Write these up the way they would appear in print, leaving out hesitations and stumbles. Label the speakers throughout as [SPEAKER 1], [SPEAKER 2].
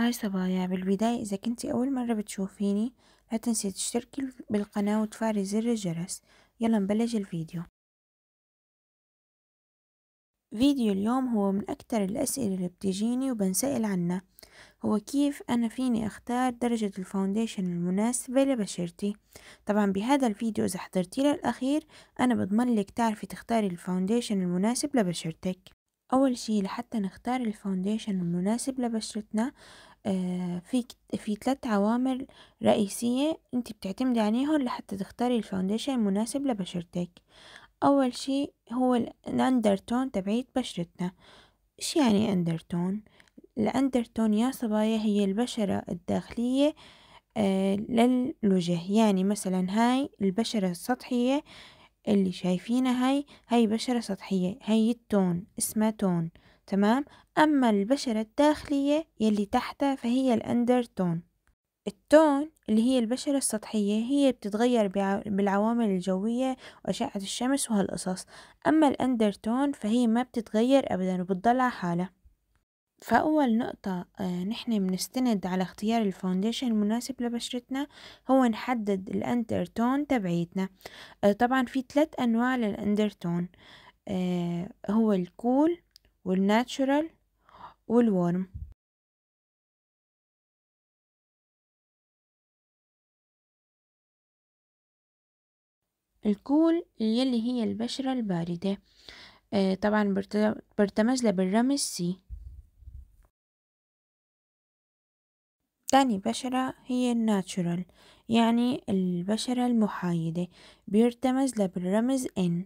[SPEAKER 1] هاي صبايا، بالبداية إذا كنتي أول مرة بتشوفيني لا تنسي تشتركي بالقناة وتفعلي زر الجرس. يلا نبلش الفيديو. فيديو اليوم هو من أكتر الأسئلة اللي بتجيني وبنسأل عنها، هو كيف أنا فيني أختار درجة الفاونديشن المناسبة لبشرتي. طبعا بهذا الفيديو إذا حضرتي للأخير أنا بضمنلك تعرفي تختاري الفاونديشن المناسب لبشرتك. أول شي لحتى نختار الفاونديشن المناسب لبشرتنا في 3 عوامل رئيسية انت بتعتمدي عليهم لحتى تختاري الفاونديشن المناسب لبشرتك. اول شي هو الاندرتون تبعيت بشرتنا. ايش يعني اندرتون؟ الاندرتون يا صبايا هي البشرة الداخلية للوجه. يعني مثلا هاي البشرة السطحية اللي شايفينها، هاي بشرة سطحية، هاي التون اسمها تون، تمام. أما البشرة الداخلية يلي تحتها فهي الأندرتون. التون اللي هي البشرة السطحية هي بتتغير بالعوامل الجوية وأشعة الشمس وهالقصص. أما الأندرتون فهي ما بتتغير أبدا وبتضل على حالها. فأول نقطة نحن بنستند على اختيار الفاونديشن المناسب لبشرتنا هو نحدد الأندرتون تبعيتنا. طبعا في 3 أنواع للأندرتون، هو الكول والناتشورال والورم. الكول يلي هي البشرة الباردة، طبعا برتمز لها بالرمز سي. تاني بشرة هي الناتشورال، يعني البشرة المحايدة، بيرتمز لها بالرمز ان.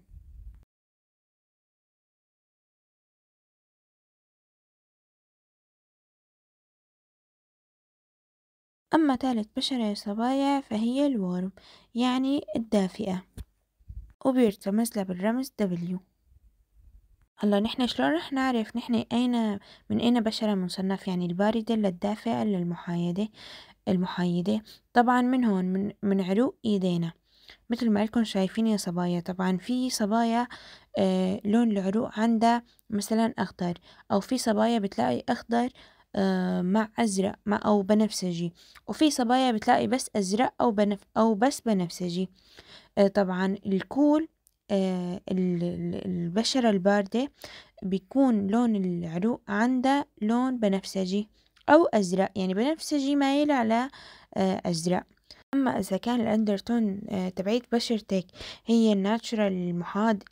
[SPEAKER 1] أما ثالث بشرة يا صبايا فهي الورم، يعني الدافئة، وبيرتمز لها بالرمز دبليو. هلا نحن شلون رح نعرف نحن من أين بشرة مصنف، يعني الباردة للدافئة للمحايدة المحايدة؟ طبعا من هون من عروق ايدينا مثل ما لكم شايفين يا صبايا. طبعا في صبايا لون العروق عندها مثلا أخضر، أو في صبايا بتلاقي أخضر مع أزرق مع أو بنفسجي، وفي صبايا بتلاقي بس أزرق أو بس بنفسجي. طبعا الكول البشرة الباردة بيكون لون العروق عندها لون بنفسجي أو أزرق، يعني بنفسجي مايل على أزرق. أما إذا كان الأندرتون تبعيت بشرتك هي الناتشورال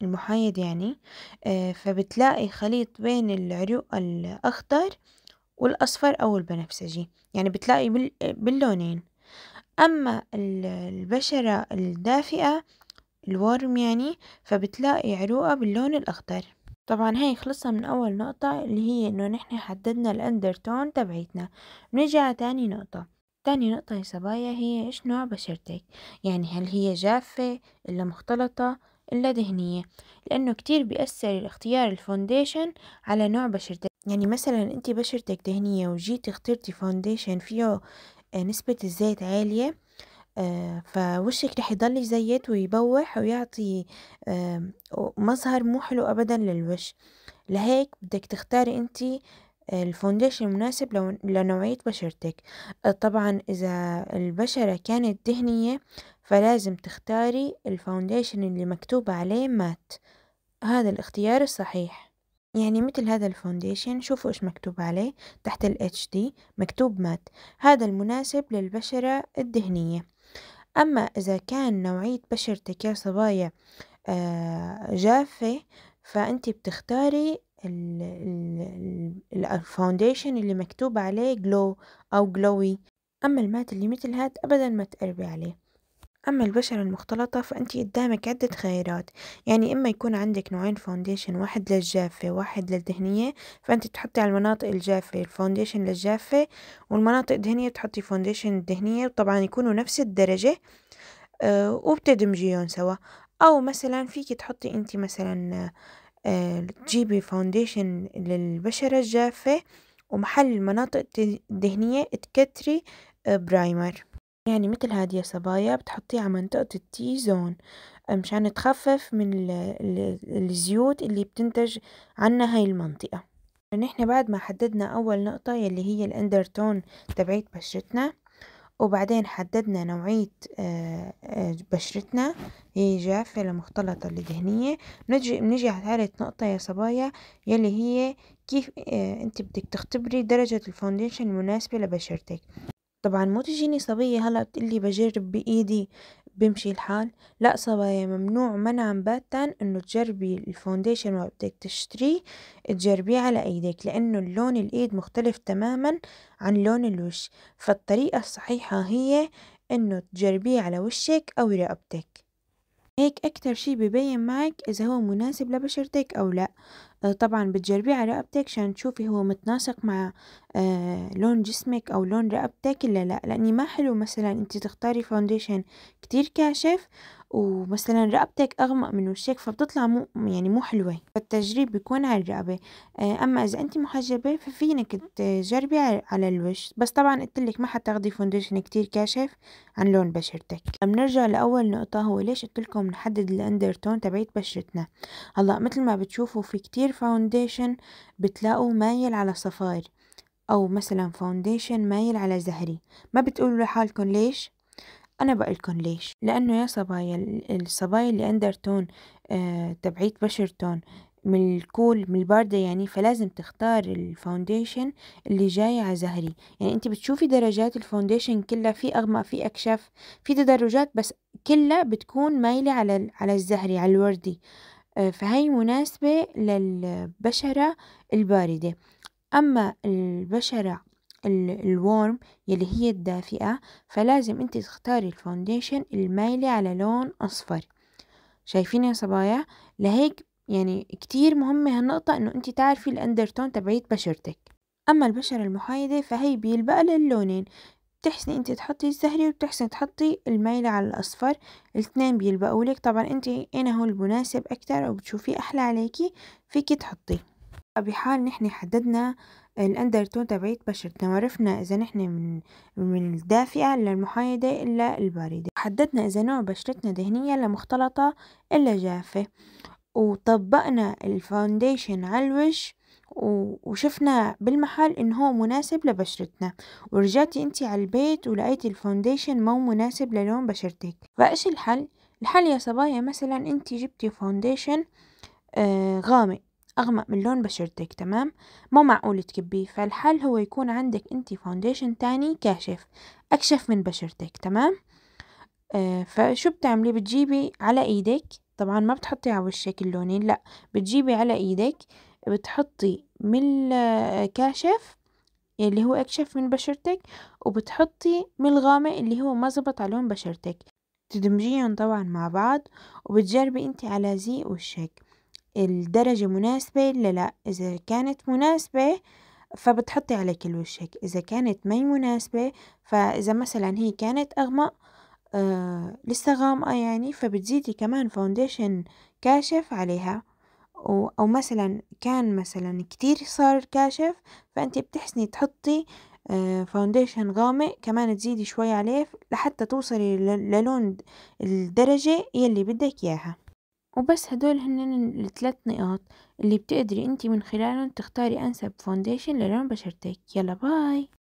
[SPEAKER 1] المحايد يعني، فبتلاقي خليط بين العروق الأخضر والأصفر أو البنفسجي، يعني بتلاقي باللونين. أما البشرة الدافئة الورم يعني فبتلاقي عروقها باللون الأخضر. طبعا هاي خلصنا من أول نقطة اللي هي إنه نحن حددنا الأندرتون تبعيتنا. بنيجي على تاني نقطة يا صبايا، هي إيش نوع بشرتك، يعني هل هي جافة إلا مختلطة إلا دهنية؟ لأنه كتير بيأثر اختيار الفونديشن على نوع بشرتك. يعني مثلا انت بشرتك دهنية وجيتي اخترتي فونديشن فيه نسبة الزيت عالية، فوشك رح يضل زيت ويبوح ويعطي مظهر مو حلو أبدا للوش. لهيك بدك تختاري انتي الفونديشن المناسب لنوعية بشرتك. طبعا إذا البشرة كانت دهنية فلازم تختاري الفونديشن اللي مكتوب عليه مات، هذا الاختيار الصحيح. يعني مثل هذا الفونديشن شوفوا ايش مكتوب عليه تحت ال HD مكتوب مات، هذا المناسب للبشرة الدهنية. أما إذا كان نوعية بشرتك يا صبايا جافة فأنت بتختاري الفاونديشن اللي مكتوب عليه جلو أو جلوي. أما المات اللي مثل هاد أبدا ما تقربي عليه. أما البشرة المختلطة فأنت قدامك عدة خيارات، يعني إما يكون عندك نوعين فاونديشن، واحد للجافة واحد للدهنية، فأنت تحطي على المناطق الجافة الفاونديشن للجافة، والمناطق الدهنية تحطي فاونديشن الدهنية، وطبعا يكونوا نفس الدرجة وبتدمجيهم سوا. أو مثلا فيكي تحطي انتي مثلا تجيبي فاونديشن للبشرة الجافة ومحل المناطق الدهنية تكتري برايمر. يعني مثل هذه صبايا بتحطيه على منطقة التي زون مشان تخفف من الزيوت اللي بتنتج عنها هاي المنطقة. نحن بعد ما حددنا أول نقطة يلي هي الأندرتون تبعيت بشرتنا، وبعدين حددنا نوعية بشرتنا هي جافة لمختلطة لدهنية، بنجي على ثالث نقطة يا صبايا يلي هي كيف انت بدك تختبري درجة الفونديشن المناسبة لبشرتك. طبعا مو تجيني صبية هلا بتقلي بجرب بإيدي بمشي الحال، لا صبايا، ممنوع منعا باتا انه تجربي الفونديشن وقت بدك تشتريه تجربيه على ايدك، لانه اللون الايد مختلف تماما عن لون الوش. فالطريقة الصحيحة هي انه تجربيه على وشك او رقبتك، هيك أكتر شي ببين معك إذا هو مناسب لبشرتك أو لأ. طبعا بتجربيه على رقبتك عشان تشوفي هو متناسق مع لون جسمك أو لون رقبتك إلا لأ، لأني ما حلو مثلا انتي تختاري فاونديشن كتير كاشف ومثلا رقبتك أغمق من وشك فبتطلع مو حلوة، فالتجريب بيكون على الرقبة. أما إذا انتي محجبة ففينك تجربي على الوش، بس طبعا قلتلك ما حتاخدي فاونديشن كتير كاشف عن لون بشرتك. بنرجع لأول نقطة، هو ليش قلتلكم نحدد الأندرتون تبعيت بشرتنا. هلا مثل ما بتشوفوا في كتير فاونديشن بتلاقوا مايل على صفار، أو مثلا فاونديشن مايل على زهري. ما بتقولوا لحالكم ليش؟ أنا بقولكن ليش، لأنه يا صبايا الصبايا اللي أندرتون تبعيت بشرتون من الكول من الباردة يعني، فلازم تختار الفاونديشن اللي جاي على زهري. يعني انت بتشوفي درجات الفاونديشن كلها، في أغمق في أكشف في تدرجات، بس كلها بتكون مايلة على الزهري على الوردي. فهي مناسبة للبشرة الباردة. أما البشرة الورم يلي هي الدافئة فلازم انت تختاري الفاونديشن المايلة على لون أصفر. شايفين يا صبايا؟ لهيك يعني كتير مهمة هالنقطة انه انت تعرفي الاندرتون تبعيت بشرتك. اما البشرة المحايدة فهي بيلبق لها اللونين، بتحسني انت تحطي الزهري وبتحسني تحطي المايلة على الاصفر، الاثنين بيلبقوا لك. طبعا انت اين هو المناسب اكتر او بتشوفيه احلى عليكي فيكي تحطيه. بحال نحن حددنا الأندرتون تبعيت بشرتنا وعرفنا إذا نحن من الدافئة للمحايدة إلا الباردة، حددنا إذا نوع بشرتنا دهنية لمختلطة إلا جافة، وطبقنا الفاونديشن على الوش وشفنا بالمحل إنه هو مناسب لبشرتنا، ورجعتي انتي على البيت ولقيتي الفاونديشن مو مناسب للون بشرتك. فإيش الحل؟ الحل يا صبايا مثلا انتي جبتي فاونديشن غامق أغمق من لون بشرتك، تمام؟ مو معقول تكبيه، فالحل هو يكون عندك انتي فاونديشن تاني كاشف أكشف من بشرتك، تمام؟ فشو بتعملي؟ بتجيبي على ايدك، طبعا ما بتحطي على وشك اللونين، لا بتجيبي على ايدك بتحطي من كاشف اللي هو أكشف من بشرتك، وبتحطي من الغامق اللي هو ما زبط على لون بشرتك، تدمجيهم طبعا مع بعض، وبتجربي انتي على زي وشك الدرجة مناسبة لا. إذا كانت مناسبة فبتحطي على كل وشك، إذا كانت مي مناسبة فإذا مثلا هي كانت أغمق لسه غامقة يعني فبتزيدي كمان فاونديشن كاشف عليها، أو مثلا كان مثلا كتير صار كاشف فأنت بتحسني تحطي فاونديشن غامق كمان تزيدي شوي عليه لحتى توصلي للون الدرجة يلي بدك إياها. وبس هدول هن الثلاث نقاط اللي بتقدري انتي من خلالهم تختاري انسب فاونديشن للون بشرتك. يلا باي.